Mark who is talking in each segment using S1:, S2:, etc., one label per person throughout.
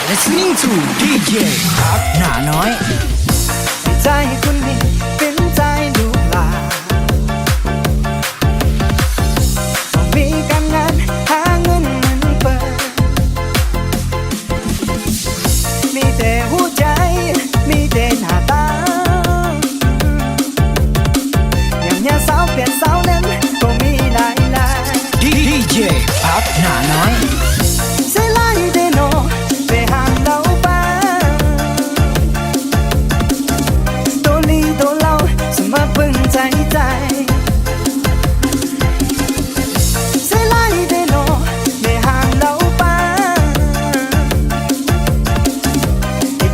S1: listening to DJ ครับหนาน้อย
S2: ใจคุณนี่เป็นใจลูกหลานมีการงานหาเงินมันเปิดมีแต่หัวใจมีแต่หน้าตาอย่างยาสาวเปลี่ยนสาวนั้นก็มีหลาย
S1: DJ ครับหนาน้อย
S2: เสียลายเดโนไปห่างเราไปตัวลีตัวเราสมาเพิ่งใจเสียลายเดโนไปห่างเราไป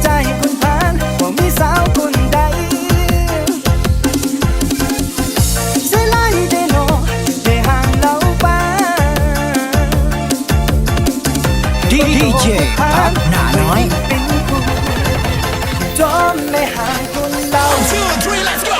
S2: ใจคุณผ่านว่ามีสาวคนใดเสียลายเดโนไปห่างเราไป
S1: DJ ครับหนาน้อย
S2: จนไม่ห่างคนเรา
S1: 2, 3, let's go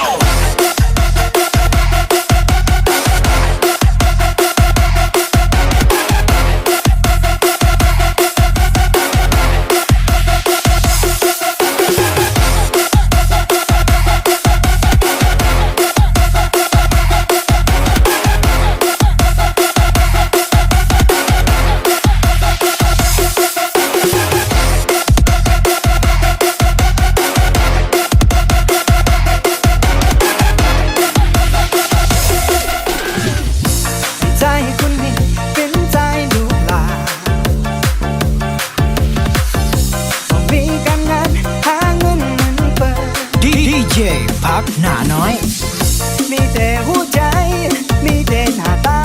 S2: ใจคุณนี่เป็นใจลูกหลานมีการงานหาเงินมันเปิด
S1: DJ พักหนาน้อย
S2: มีแต่หัวใจมีแต่หน้าตา